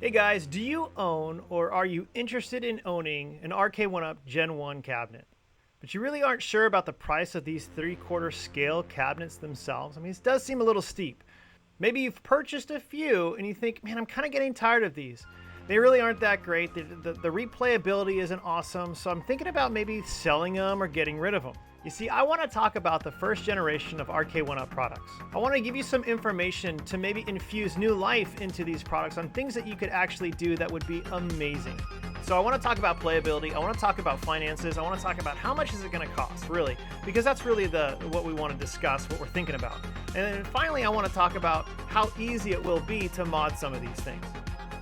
Hey guys, do you own or are you interested in owning an RK1UP Gen 1 cabinet? But you really aren't sure about the price of these 3/4 scale cabinets themselves? I mean, it does seem a little steep. Maybe you've purchased a few and you think, man, I'm kind of getting tired of these. They really aren't that great. The replayability isn't awesome, so I'm thinking about maybe selling them or getting rid of them. You see, I want to talk about the first generation of RK1UP products. I want to give you some information to maybe infuse new life into these products on things that you could actually do that would be amazing. So I want to talk about playability, I want to talk about finances, I want to talk about how much is it going to cost, really, because that's really what we want to discuss, what we're thinking about. And then finally, I want to talk about how easy it will be to mod some of these things.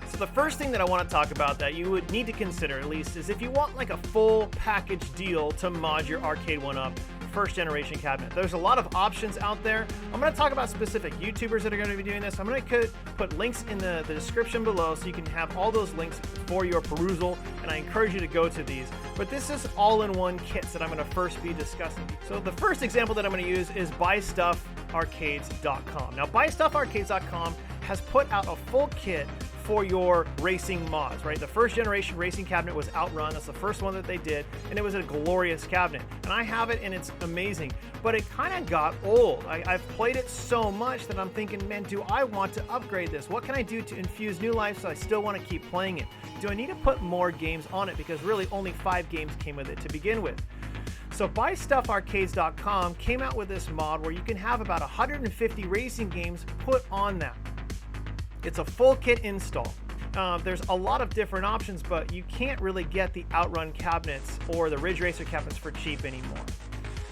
So the first thing that I want to talk about that you would need to consider at least is if you want like a full package deal to mod your RK1UP first generation cabinet. There's a lot of options out there. I'm going to talk about specific YouTubers that are going to be doing this. I'm going to put links in the description below so you can have all those links for your perusal, and I encourage you to go to these. But this is all-in-one kits that I'm going to first be discussing. So the first example that I'm going to use is buystuffarcades.com. Now buystuffarcades.com has put out a full kit for your racing mods, right? The first generation racing cabinet was Outrun. That's the first one that they did, and it was a glorious cabinet. And I have it, and it's amazing. But it kind of got old. I've played it so much that I'm thinking, man, do I want to upgrade this? What can I do to infuse new life so I still want to keep playing it? Do I need to put more games on it? Because really only 5 games came with it to begin with. So buystuffarcades.com came out with this mod where you can have about 150 racing games put on that. It's a full kit install. There's a lot of different options, but you can't really get the Outrun cabinets or the Ridge Racer cabinets for cheap anymore.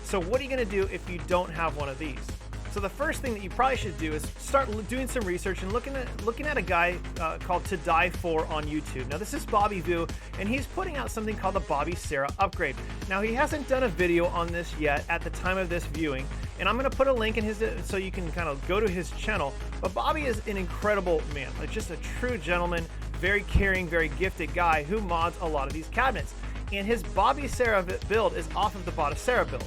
So what are you going to do if you don't have one of these? So the first thing that you probably should do is start doing some research and looking at a guy called To Die For on YouTube. Now this is Bobby Vu, and he's putting out something called the Bobby Sarah upgrade. Now he hasn't done a video on this yet at the time of this viewing, and I'm going to put a link in his so you can kind of go to his channel. But Bobby is an incredible man, like just a true gentleman, very caring, very gifted guy who mods a lot of these cabinets. And his Bobby Sarah build is off of the Bobby Sarah build.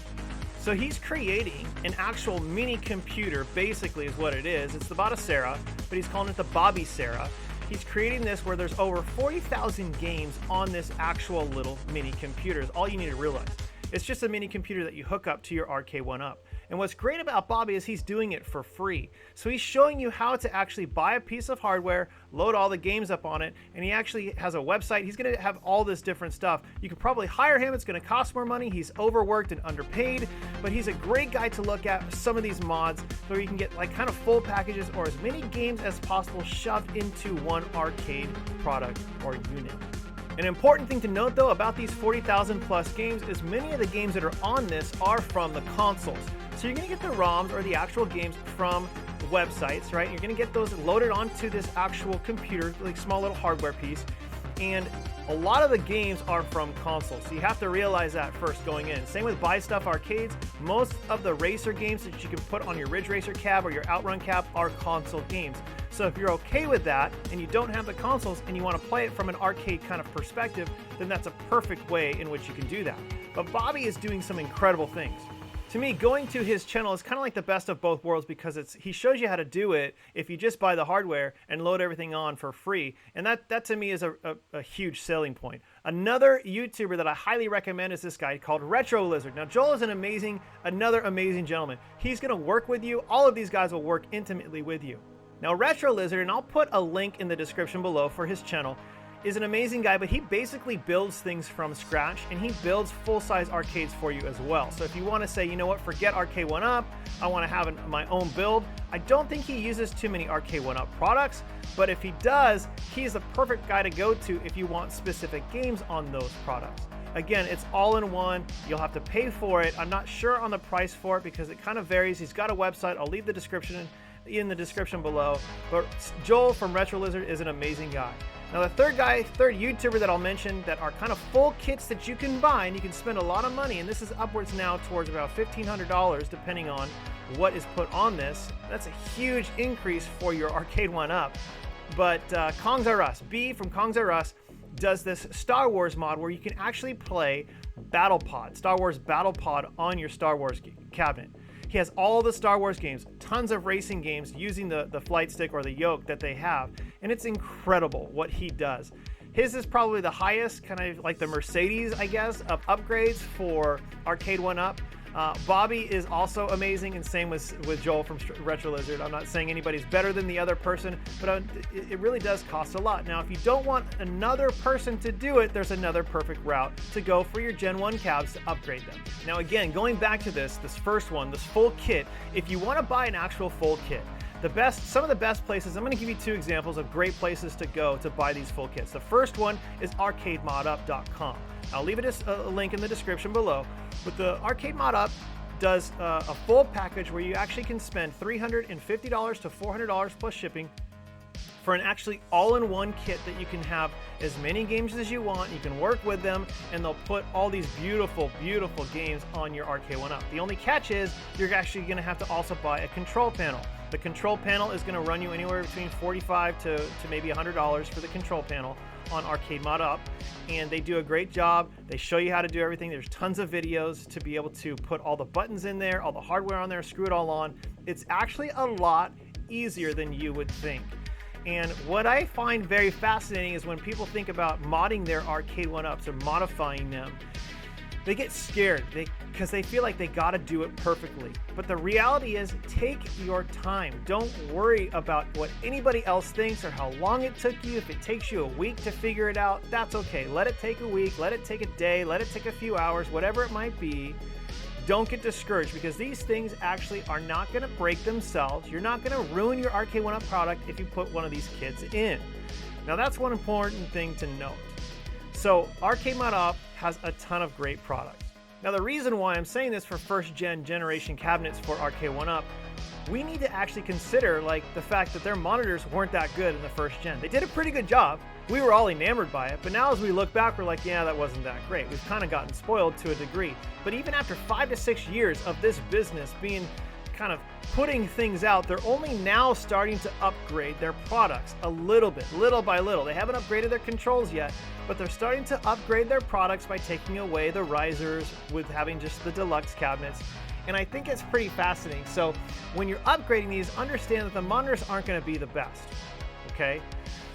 So he's creating an actual mini computer, basically is what it is. It's the Bobby Sarah, but he's calling it the Bobby Sarah. He's creating this where there's over 40,000 games on this actual little mini computer is all you need to realize. It's just a mini computer that you hook up to your RK1UP. And what's great about Bobby is he's doing it for free. So he's showing you how to actually buy a piece of hardware, load all the games up on it, and he actually has a website. He's going to have all this different stuff. You could probably hire him. It's going to cost more money. He's overworked and underpaid, but he's a great guy to look at some of these mods where you can get like kind of full packages or as many games as possible shoved into one arcade product or unit. An important thing to note though about these 40,000 plus games is many of the games that are on this are from the consoles. So you're going to get the ROMs or the actual games from websites, right? You're going to get those loaded onto this actual computer, like small little hardware piece. And a lot of the games are from consoles. So you have to realize that first going in. Same with Buy Stuff Arcades. Most of the racer games that you can put on your Ridge Racer cab or your Outrun cab are console games. So if you're okay with that and you don't have the consoles and you want to play it from an arcade kind of perspective, then that's a perfect way in which you can do that. But Bobby is doing some incredible things. To me, going to his channel is kind of like the best of both worlds because he shows you how to do it if you just buy the hardware and load everything on for free. And that to me is a huge selling point. Another YouTuber that I highly recommend is this guy called Retro Lizard. Now, Joel is another amazing gentleman. He's going to work with you. All of these guys will work intimately with you. Now, Retro Lizard, and I'll put a link in the description below for his channel, is an amazing guy, but he basically builds things from scratch, and he builds full-size arcades for you as well. So if you want to say, you know what, forget RK1UP, I want to have my own build, I don't think he uses too many RK1UP products, but if he does, he's the perfect guy to go to if you want specific games on those products. Again, it's all in one. You'll have to pay for it. I'm not sure on the price for it because it kind of varies. He's got a website. I'll leave the description in the description below. But Joel from Retro Lizard is an amazing guy. Now the third YouTuber that I'll mention that are kind of full kits that you can buy and you can spend a lot of money, and this is upwards now towards about $1,500 depending on what is put on this. That's a huge increase for your RK1UP. But Kongs R Us, B from Kongs R Us, does this Star Wars mod where you can actually play Battle Pod, Star Wars Battle Pod on your Star Wars cabinet. He has all the Star Wars games, tons of racing games using the flight stick or the yoke that they have. and it's incredible what he does. His is probably the highest, kind of like the Mercedes, I guess, of upgrades for Arcade 1-Up. Bobby is also amazing, and same with Joel from Retro Lizard. I'm not saying anybody's better than the other person, but it really does cost a lot. Now, if you don't want another person to do it, there's another perfect route to go for your Gen 1 cabs to upgrade them. Now, again, going back to this first one, this full kit, if you want to buy an actual full kit, some of the best places, I'm going to give you two examples of great places to go to buy these full kits. The first one is arcademodup.com. I'll leave it a link in the description below. But the Arcade Mod Up does a full package where you actually can spend $350 to $400 plus shipping for an actually all-in-one kit that you can have as many games as you want. You can work with them, and they'll put all these beautiful, beautiful games on your Arcade 1-Up. The only catch is you're actually going to have to also buy a control panel. The control panel is going to run you anywhere between $45 to maybe $100 for the control panel on Arcade Mod Up, and they do a great job. They show you how to do everything. There's tons of videos to be able to put all the buttons in there, all the hardware on there, screw it all on. It's actually a lot easier than you would think. And what I find very fascinating is when people think about modding their Arcade 1-Ups or modifying them, they get scared because they feel like they got to do it perfectly. But the reality is, take your time. Don't worry about what anybody else thinks or how long it took you. If it takes you a week to figure it out, that's okay. Let it take a week, let it take a day, let it take a few hours, whatever it might be. Don't get discouraged, because these things actually are not going to break themselves. You're not going to ruin your Arcade 1-Up product if you put one of these kits in. Now, that's one important thing to note. So Arcade Mod Up has a ton of great products. Now, the reason why I'm saying this for first generation cabinets for Arcade 1-Up, we need to actually consider the fact that their monitors weren't that good in the first gen. They did a pretty good job. We were all enamored by it, but now as we look back, we're like, yeah, that wasn't that great. We've kind of gotten spoiled to a degree. But even after 5 to 6 years of this business being kind of putting things out, they're only now starting to upgrade their products a little bit, little by little. They haven't upgraded their controls yet, but they're starting to upgrade their products by taking away the risers with having just the deluxe cabinets. And I think it's pretty fascinating. So when you're upgrading these, understand that the monitors aren't going to be the best, okay?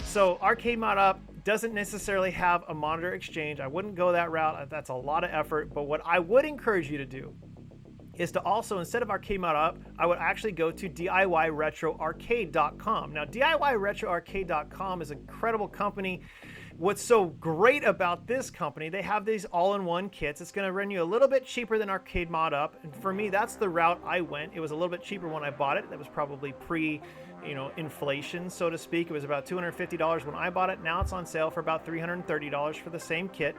So Arcade Mod Up doesn't necessarily have a monitor exchange. I wouldn't go that route. That's a lot of effort. But what I would encourage you to do is to also, instead of Arcade Mod Up, I would actually go to DIYRetroArcade.com. Now, DIYRetroArcade.com is an incredible company. What's so great about this company, they have these all-in-one kits. It's going to run you a little bit cheaper than Arcade Mod Up. And for me, that's the route I went. It was a little bit cheaper when I bought it. That was probably inflation, so to speak. It was about $250 when I bought it. Now it's on sale for about $330 for the same kit.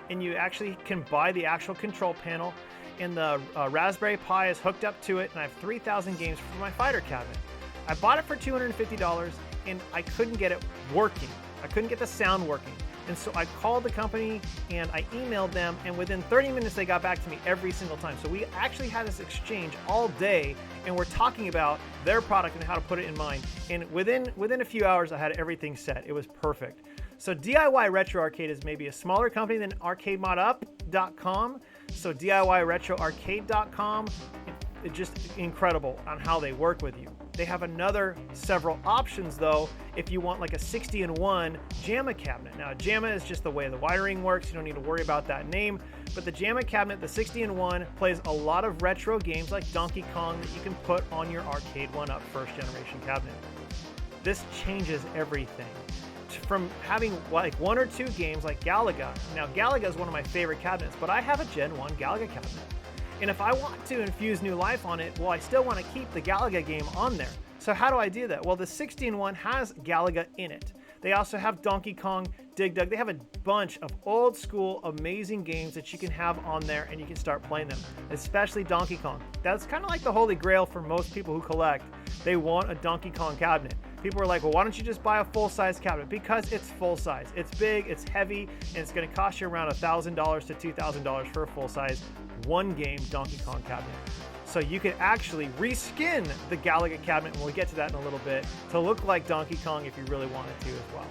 And you actually can buy the actual control panel, and the Raspberry Pi is hooked up to it, and I have 3,000 games for my fighter cabinet. I bought it for $250, and I couldn't get it working. I couldn't get the sound working. And so I called the company and I emailed them, and within 30 minutes they got back to me every single time. So we actually had this exchange all day, and we're talking about their product and how to put it in mine. And within a few hours I had everything set. It was perfect. So DIY Retro Arcade is maybe a smaller company than ArcadeModUp.com. So DIYRetroArcade.com, it's just incredible on how they work with you. They have several options though if you want like a 60-in-1 JAMA cabinet. Now, JAMA is just the way the wiring works. You don't need to worry about that name. But the JAMA cabinet, the 60-in-1, plays a lot of retro games like Donkey Kong that you can put on your Arcade 1-Up first generation cabinet. This changes everything. From having like 1 or 2 games like Galaga. Now, Galaga is one of my favorite cabinets, but I have a Gen 1 Galaga cabinet. And if I want to infuse new life on it, well, I still want to keep the Galaga game on there. So how do I do that? Well, the 60-in-1 has Galaga in it. They also have Donkey Kong, Dig Dug. They have a bunch of old school, amazing games that you can have on there, and you can start playing them, especially Donkey Kong. That's kind of like the holy grail for most people who collect. They want a Donkey Kong cabinet. People are like, well, why don't you just buy a full-size cabinet? Because it's full-size. It's big, it's heavy, and it's going to cost you around $1,000 to $2,000 for a full-size one-game Donkey Kong cabinet. So you can actually reskin the Galaga cabinet, and we'll get to that in a little bit, to look like Donkey Kong if you really wanted to as well.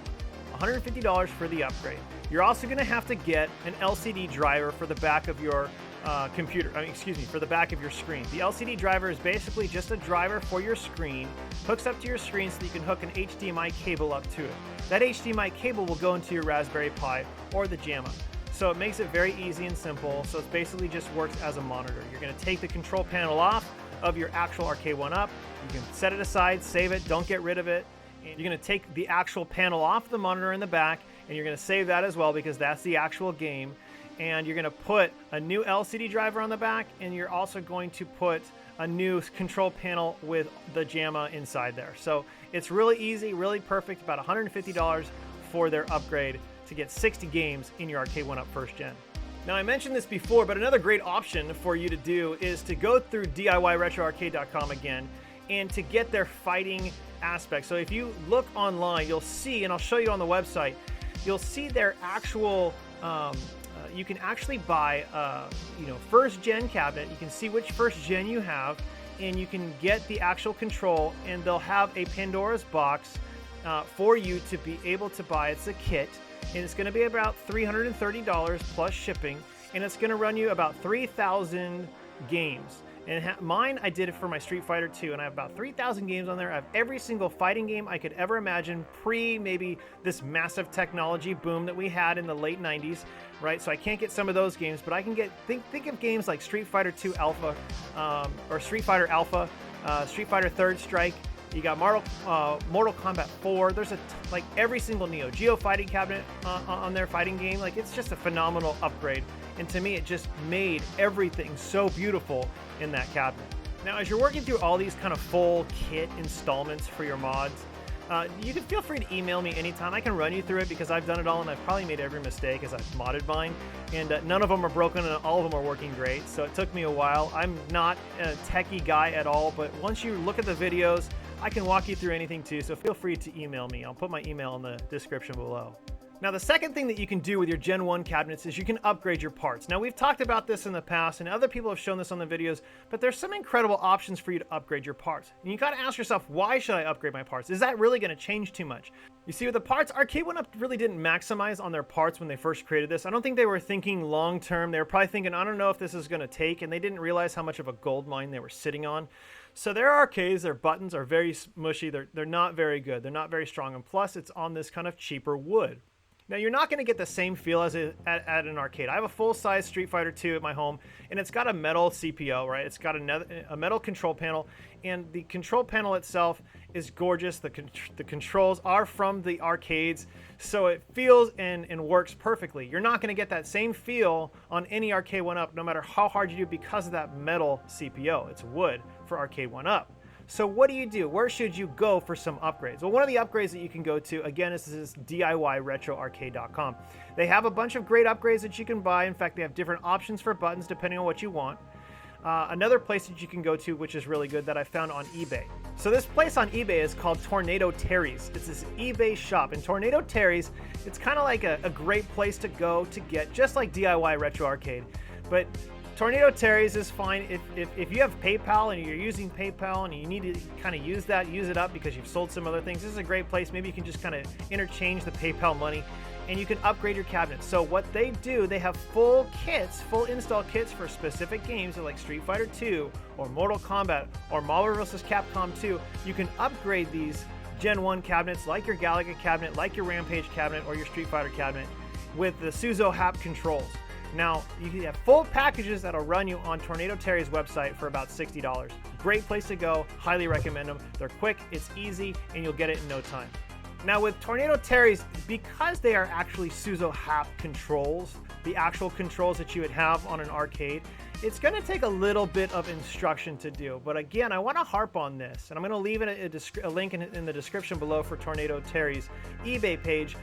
$150 for the upgrade. You're also going to have to get an LCD driver for the back of your for the back of your screen. The LCD driver is basically just a driver for your screen, hooks up to your screen so that you can hook an HDMI cable up to it. That HDMI cable will go into your Raspberry Pi or the JAMA. So it makes it very easy and simple. So it basically just works as a monitor. You're going to take the control panel off of your actual Arcade 1-Up. You can set it aside, save it, don't get rid of it. And you're going to take the actual panel off the monitor in the back, and you're going to save that as well because that's the actual game. And you're going to put a new LCD driver on the back, and you're also going to put a new control panel with the JAMA inside there. So it's really easy, really perfect, about $150 for their upgrade to get 60 games in your Arcade 1-Up first gen. Now, I mentioned this before, but another great option for you to do is to go through DIYRetroArcade.com again and to get their fighting aspect. So if you look online, you'll see, and I'll show you on the website, you'll see their actual you can actually buy first gen cabinet. You can see which first gen you have, and you can get the actual control, and they'll have a Pandora's box for you to be able to buy. It's a kit, and it's going to be about $330 plus shipping, and it's going to run you about 3,000 games. And mine, I did it for my Street Fighter 2, and I have about 3,000 games on there. I have every single fighting game I could ever imagine pre maybe this massive technology boom that we had in the late 90s, right? So I can't get some of those games, but I can get, think of games like Street Fighter 2 Alpha, or Street Fighter Alpha, Street Fighter Third Strike. You got Mortal Kombat 4. There's like every single Neo Geo fighting cabinet on their fighting game. Like, it's just a phenomenal upgrade. And to me, it just made everything so beautiful in that cabinet. Now, as you're working through all these kind of full kit installments for your mods, you can feel free to email me anytime. I can run you through it because I've done it all, and I've probably made every mistake as I've modded mine. And none of them are broken, and all of them are working great. So it took me a while. I'm not a techie guy at all, but once you look at the videos, I can walk you through anything too, so feel free to email me. I'll put my email in the description below. Now, the second thing that you can do with your Gen 1 cabinets is you can upgrade your parts. Now, we've talked about this in the past, and other people have shown this on the videos, but there's some incredible options for you to upgrade your parts. And you got to ask yourself, why should I upgrade my parts? Is that really going to change too much? You see, with the parts, Arcade 1-Up really didn't maximize on their parts when they first created this. I don't think they were thinking long-term. They were probably thinking, I don't know if this is going to take, and they didn't realize how much of a gold mine they were sitting on. So their arcades, their buttons are very mushy. They're not very good. They're not very strong. And plus, it's on this kind of cheaper wood. Now, you're not going to get the same feel as at an arcade. I have a full-size Street Fighter 2 at my home, and it's got a metal CPO, right? It's got a metal control panel, and the control panel itself is gorgeous. The controls are from the arcades, so it feels and works perfectly. You're not going to get that same feel on any Arcade 1-Up, no matter how hard you do, because of that metal CPO. It's wood for Arcade 1-Up. So what do? Where should you go for some upgrades? Well, one of the upgrades that you can go to, again, is DIYRetroArcade.com. They have a bunch of great upgrades that you can buy. In fact, they have different options for buttons depending on what you want. Another place that you can go to, which is really good, that I found on eBay. So this place on eBay is called Tornado Terry's. It's this eBay shop. And Tornado Terry's, it's kind of like a great place to go to get, just like DIY Retro Arcade. But Tornado Terry's is fine if you have PayPal and you're using PayPal and you need to kind of use it up because you've sold some other things. This is a great place. Maybe you can just kind of interchange the PayPal money and you can upgrade your cabinet. So what they do, they have full install kits for specific games like Street Fighter 2 or Mortal Kombat or Marvel vs. Capcom 2. You can upgrade these Gen 1 cabinets like your Galaga cabinet, like your Rampage cabinet, or your Street Fighter cabinet with the Suzo HAP controls. Now, you can have full packages that'll run you on Tornado Terry's website for about $60. Great place to go. Highly recommend them. They're quick, it's easy, and you'll get it in no time. Now, with Tornado Terry's, because they are actually Suzo HAP controls, the actual controls that you would have on an arcade, it's going to take a little bit of instruction to do. But again, I want to harp on this, and I'm going to leave a link in the description below for Tornado Terry's eBay page.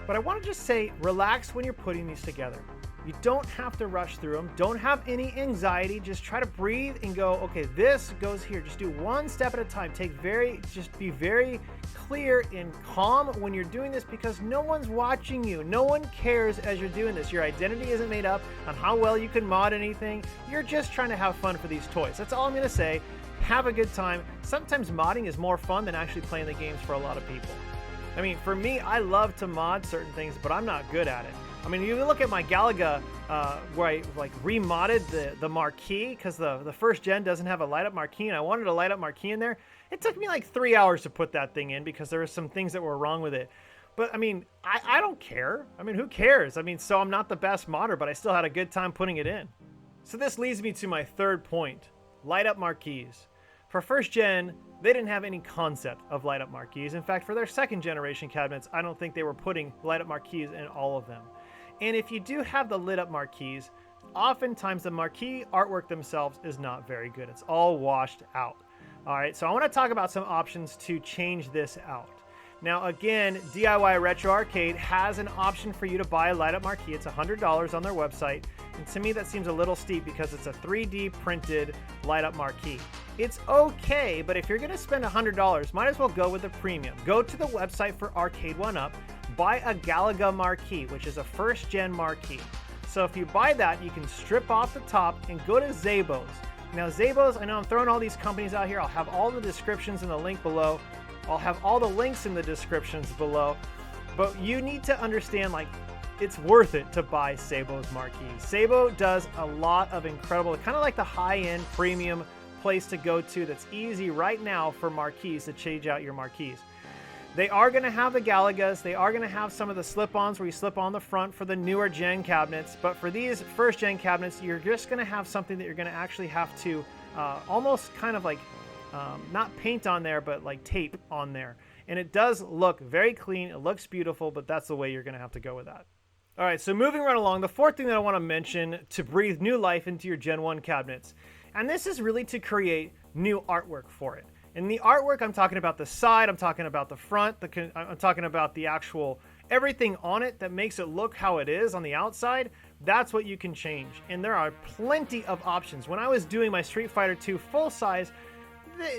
But I want to just say, relax when you're putting these together. You don't have to rush through them. Don't have any anxiety. Just try to breathe and go, okay, this goes here. Just do one step at a time. Just be very clear and calm when you're doing this, because no one's watching you. No one cares as you're doing this. Your identity isn't made up on how well you can mod anything. You're just trying to have fun for these toys. That's all I'm going to say. Have a good time. Sometimes modding is more fun than actually playing the games for a lot of people. I mean, for me, I love to mod certain things, but I'm not good at it. I mean, you look at my Galaga, where I like remodded the marquee, because the first gen doesn't have a light up marquee, and I wanted a light up marquee in there. It took me like 3 hours to put that thing in because there were some things that were wrong with it. But I mean, I don't care. I mean, who cares? I mean, so I'm not the best modder, but I still had a good time putting it in. So this leads me to my third point, light up marquees. For first gen, they didn't have any concept of light up marquees. In fact, for their second generation cabinets, I don't think they were putting light up marquees in all of them. And if you do have the lit up marquees, oftentimes the marquee artwork themselves is not very good. It's all washed out. All right, so I want to talk about some options to change this out. Now again, DIY Retro Arcade has an option for you to buy a light up marquee. It's $100 on their website. And to me, that seems a little steep because it's a 3D printed light up marquee. It's okay, but if you're gonna spend $100, might as well go with the premium. Go to the website for Arcade1Up, buy a Galaga marquee, which is a first gen marquee. So if you buy that, you can strip off the top and go to Zabos. Now Zabos, I know I'm throwing all these companies out here. I'll have all the descriptions in the link below. I'll have all the links in the descriptions below, but you need to understand, like, it's worth it to buy Sabos marquees. Sabo does a lot of incredible, kind of like the high-end premium place to go to that's easy right now for marquees to change out your marquees. They are going to have the Galagas. They are going to have some of the slip-ons where you slip on the front for the newer gen cabinets, but for these first gen cabinets, you're just going to have something that you're going to actually have to almost kind of like not paint on there, but like tape on there. And it does look very clean. It looks beautiful, but that's the way you're going to have to go with that. All right, so moving right along, the fourth thing that I want to mention to breathe new life into your Gen 1 cabinets, and this is really to create new artwork for it. In the artwork, I'm talking about the side, I'm talking about the front, I'm talking about the actual everything on it that makes it look how it is on the outside. That's what you can change. And there are plenty of options. When I was doing my Street Fighter 2 full size,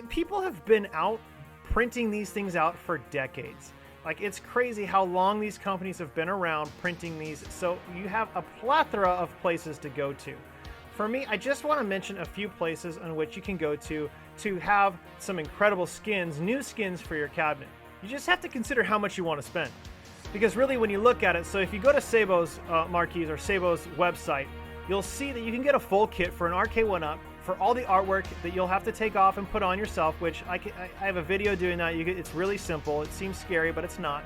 people have been out printing these things out for decades. Like, it's crazy how long these companies have been around printing these. So you have a plethora of places to go to. For me, I just want to mention a few places on which you can go to have some incredible skins, new skins for your cabinet. You just have to consider how much you want to spend. Because really, when you look at it, so if you go to Sabos marquees or Sabos website, you'll see that you can get a full kit for an Arcade1Up for all the artwork that you'll have to take off and put on yourself, which I have a video doing that. It's really simple. It seems scary, but it's not.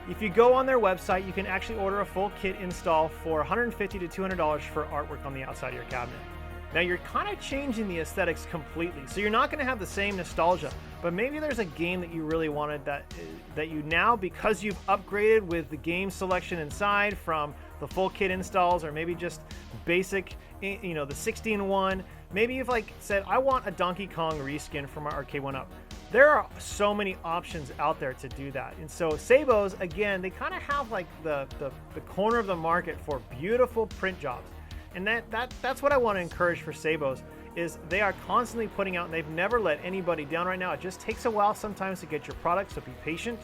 If you go on their website, you can actually order a full kit install for $150 to $200 for artwork on the outside of your cabinet. Now you're kind of changing the aesthetics completely. So you're not going to have the same nostalgia, but maybe there's a game that you really wanted that you now, because you've upgraded with the game selection inside from the full kit installs, or maybe just basic, you know, the 16-1, maybe you've like said, I want a Donkey Kong reskin for my Arcade1Up. There are so many options out there to do that. And so Sabos, again, they kind of have like the corner of the market for beautiful print jobs. And that's what I want to encourage for Sabos, is they are constantly putting out, and they've never let anybody down right now. It just takes a while sometimes to get your product, so be patient.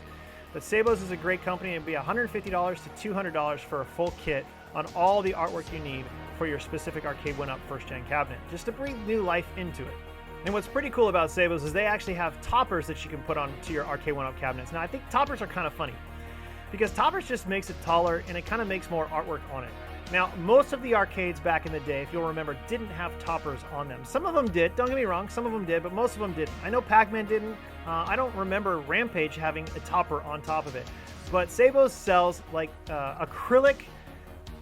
But Sabos is a great company, and it'd be $150 to $200 for a full kit on all the artwork you need for your specific Arcade1Up first gen cabinet, just to breathe new life into it. And what's pretty cool about Sabos is they actually have toppers that you can put on to your Arcade1Up cabinets. Now I think toppers are kind of funny, because toppers just makes it taller and it kind of makes more artwork on it. Now, most of the arcades back in the day, if you'll remember, didn't have toppers on them. Some of them did, don't get me wrong, some of them did, but most of them didn't. I know Pac-Man didn't. I don't remember Rampage having a topper on top of it. But Sabos sells like acrylic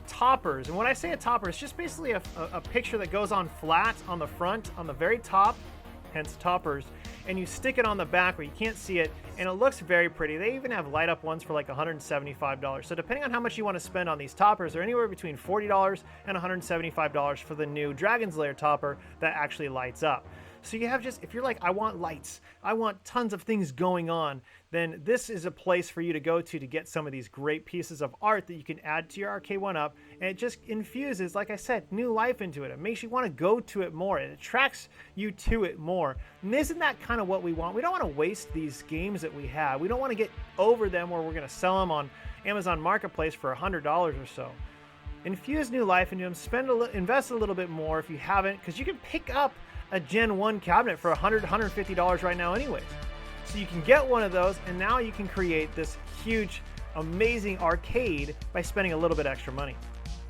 toppers. And when I say a topper, it's just basically a picture that goes on flat on the front, on the very top, hence toppers, and you stick it on the back where you can't see it, and it looks very pretty. They even have light up ones for like $175. So depending on how much you want to spend on these toppers, they're anywhere between $40 and $175 for the new Dragon's Lair topper that actually lights up. So you have just, if you're like, I want lights, I want tons of things going on, then this is a place for you to go to get some of these great pieces of art that you can add to your Arcade1Up, and it just infuses, like I said, new life into it. It makes you want to go to it more. It attracts you to it more. And isn't that kind of what we want? We don't want to waste these games that we have. We don't want to get over them where we're going to sell them on Amazon Marketplace for $100 or so. Infuse new life into them. Invest a little bit more if you haven't, because you can pick up a Gen 1 cabinet for $100, $150 right now anyways. So you can get one of those, and now you can create this huge amazing arcade by spending a little bit extra money.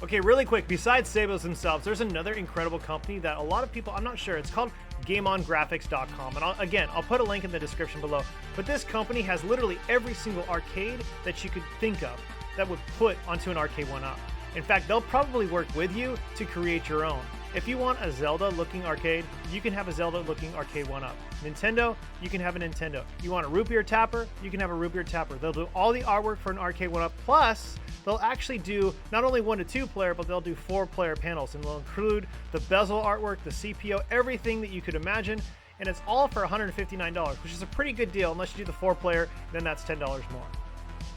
Okay, really quick, besides Sabos themselves, there's another incredible company that a lot of people, I'm not sure, it's called GameOnGraphics.com. And I'll put a link in the description below. But this company has literally every single arcade that you could think of that would put onto an arcade 1-up. In fact, they'll probably work with you to create your own. If you want a Zelda-looking arcade, you can have a Zelda-looking arcade 1-up. Nintendo, you can have a Nintendo. You want a root beer tapper, you can have a root beer tapper. They'll do all the artwork for an arcade 1-up, plus they'll actually do not only 1 to 2 player, but they'll do 4 player panels, and they'll include the bezel artwork, the CPO, everything that you could imagine, and it's all for $159, which is a pretty good deal. Unless you do the 4 player, then that's $10 more.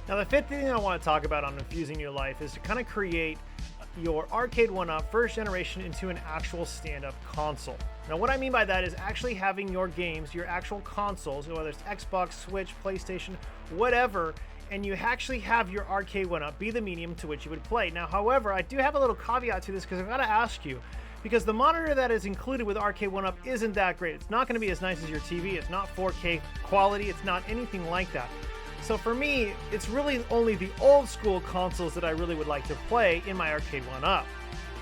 Now, the fifth thing I want to talk about on infusing your life is to kind of create your arcade 1-up first generation into an actual stand-up console. Now, what I mean by that is actually having your games, your actual consoles, whether it's Xbox, Switch, PlayStation, whatever, and you actually have your arcade 1-up be the medium to which you would play. Now, however, I do have a little caveat to this because I've got to ask you, because the monitor that is included with arcade 1-up isn't that great. It's not going to be as nice as your TV. It's not 4K quality. It's not anything like that. So for me, it's really only the old school consoles that I really would like to play in my arcade 1-up.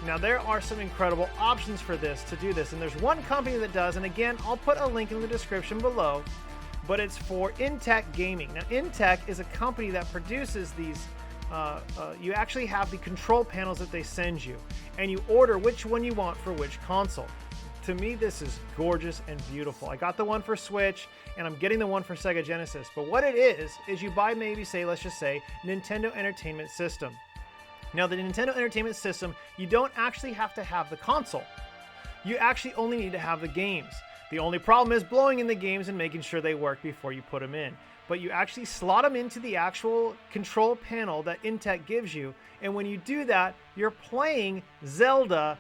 Now, there are some incredible options for this to do this, and there's one company that does, and again, I'll put a link in the description below, but it's for Intech Gaming. Now, Intech is a company that produces these, you actually have the control panels that they send you, and you order which one you want for which console. To me, this is gorgeous and beautiful. I got the one for Switch, and I'm getting the one for Sega Genesis. But what it is you buy maybe, let's just say, Nintendo Entertainment System. Now, the Nintendo Entertainment System, you don't actually have to have the console. You actually only need to have the games. The only problem is blowing in the games and making sure they work before you put them in. But you actually slot them into the actual control panel that Intech gives you. And when you do that, you're playing Zelda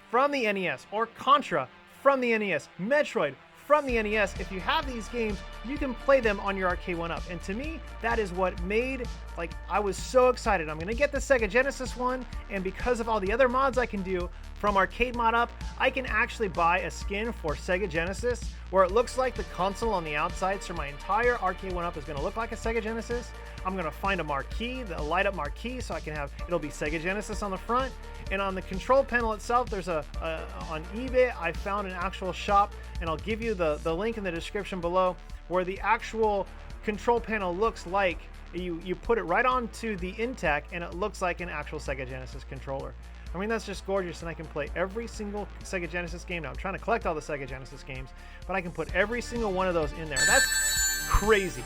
from the NES, or Contra from the NES, Metroid from the NES. If you have these games, you can play them on your arcade 1-up. And to me, that is what made, I was so excited. I'm gonna get the Sega Genesis one, and because of all the other mods I can do from Arcade Mod Up, I can actually buy a skin for Sega Genesis where it looks like the console on the outside, so my entire arcade 1-up is gonna look like a Sega Genesis. I'm gonna find a marquee, a light up marquee, so I can have, it'll be Sega Genesis on the front. And on the control panel itself, there's on eBay, I found an actual shop, and I'll give you the link in the description below, where the actual control panel looks like, you put it right onto the Intech, and it looks like an actual Sega Genesis controller. I mean, that's just gorgeous, and I can play every single Sega Genesis game. Now, I'm trying to collect all the Sega Genesis games, but I can put every single one of those in there. That's crazy.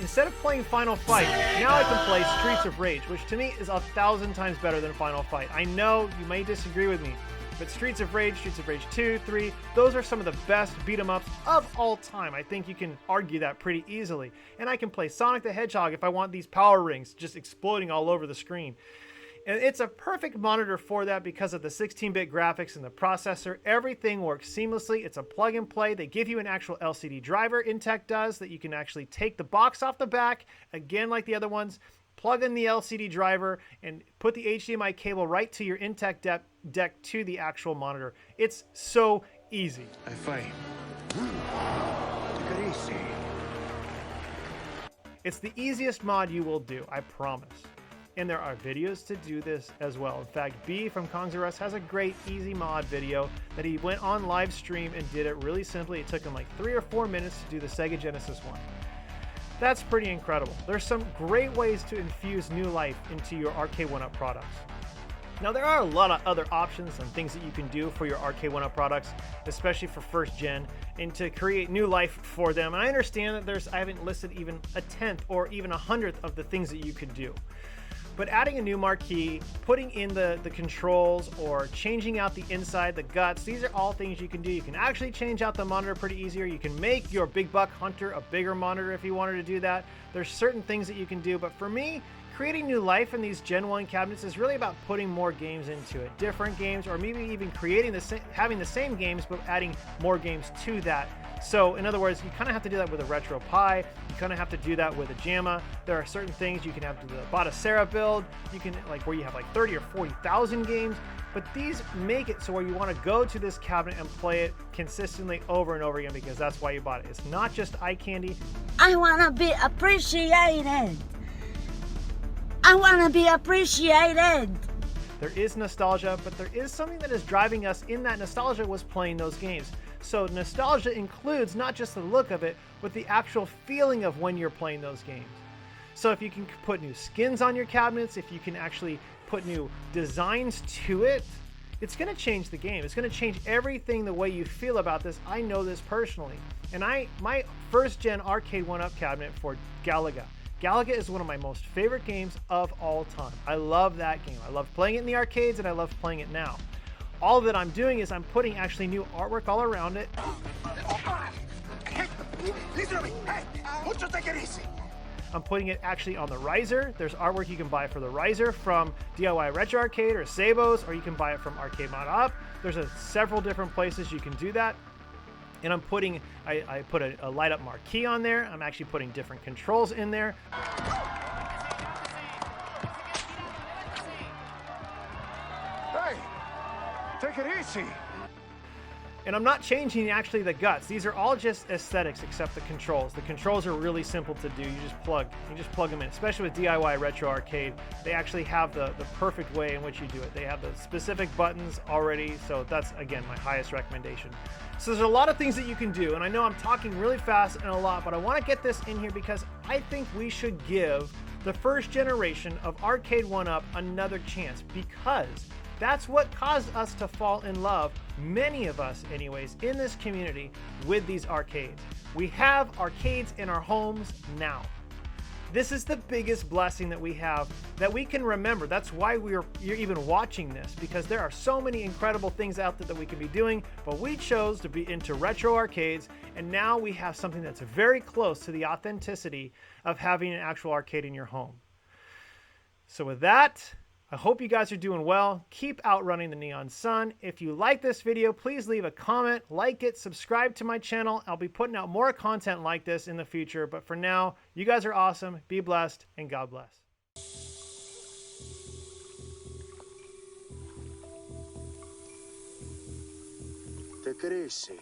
Instead of playing Final Fight, now I can play Streets of Rage, which to me is 1,000 times better than Final Fight. I know you may disagree with me, but Streets of Rage 2, 3, those are some of the best beat-em-ups of all time. I think you can argue that pretty easily. And I can play Sonic the Hedgehog if I want these power rings just exploding all over the screen. And it's a perfect monitor for that because of the 16-bit graphics and the processor. Everything works seamlessly. It's a plug and play. They give you an actual LCD driver, Intech does, that you can actually take the box off the back, again like the other ones, plug in the LCD driver, and put the HDMI cable right to your Intech deck to the actual monitor. It's so easy. I fight. Take it easy. It's the easiest mod you will do, I promise. And there are videos to do this as well. In fact, B from Kongs R Us has a great easy mod video that he went on live stream and did it really simply. It took him like 3 or 4 minutes to do the Sega Genesis one. That's pretty incredible. There's some great ways to infuse new life into your Arcade 1-Up products. Now, there are a lot of other options and things that you can do for your Arcade 1-Up products, especially for first gen, and to create new life for them. And I understand that I haven't listed even a 10th or even 100th of the things that you could do. But adding a new marquee, putting in the controls, or changing out the inside, the guts, these are all things you can do. You can actually change out the monitor pretty easier. You can make your Big Buck Hunter a bigger monitor if you wanted to do that. There's certain things that you can do, but for me, creating new life in these Gen 1 cabinets is really about putting more games into it. Different games, or maybe even creating having the same games, but adding more games to that. So in other words, you kind of have to do that with a Retro Pi. You kind of have to do that with a JAMA. There are certain things you can have to do the Batacera build. You can where you have 30 or 40,000 games. But these make it so where you want to go to this cabinet and play it consistently over and over again, because that's why you bought it. It's not just eye candy. I want to be appreciated. I want to be appreciated. There is nostalgia, but there is something that is driving us in that nostalgia was playing those games. So nostalgia includes not just the look of it, but the actual feeling of when you're playing those games. So if you can put new skins on your cabinets, if you can actually put new designs to it, it's going to change the game. It's going to change everything the way you feel about this. I know this personally. And my first gen arcade 1-up cabinet for Galaga. Galaga is one of my most favorite games of all time. I love that game. I love playing it in the arcades and I love playing it now. All that I'm doing is I'm putting actually new artwork all around it. Listen to me. Hey, won't you take it easy? I'm putting it actually on the riser. There's artwork you can buy for the riser from DIY Retro Arcade or Sabos, or you can buy it from Arcade Mod Up. There's several different places you can do that. And I'm putting, I put a light up marquee on there. I'm actually putting different controls in there. Hey, take it easy. And I'm not changing actually the guts. These are all just aesthetics except the controls. The controls are really simple to do. You just plug them in, especially with DIY Retro Arcade. They actually have the perfect way in which you do it. They have the specific buttons already. So that's, again, my highest recommendation. So there's a lot of things that you can do. And I know I'm talking really fast and a lot, but I want to get this in here because I think we should give the first generation of Arcade 1-Up another chance, because that's what caused us to fall in love, many of us anyways, in this community with these arcades. We have arcades in our homes now. This is the biggest blessing that we have that we can remember. That's why you're even watching this, because there are so many incredible things out there that we can be doing, but we chose to be into retro arcades, and now we have something that's very close to the authenticity of having an actual arcade in your home. So with that, I hope you guys are doing well. Keep outrunning the neon sun. If you like this video, please leave a comment, like it, subscribe to my channel. I'll be putting out more content like this in the future. But for now, you guys are awesome. Be blessed, and God bless. Take it easy.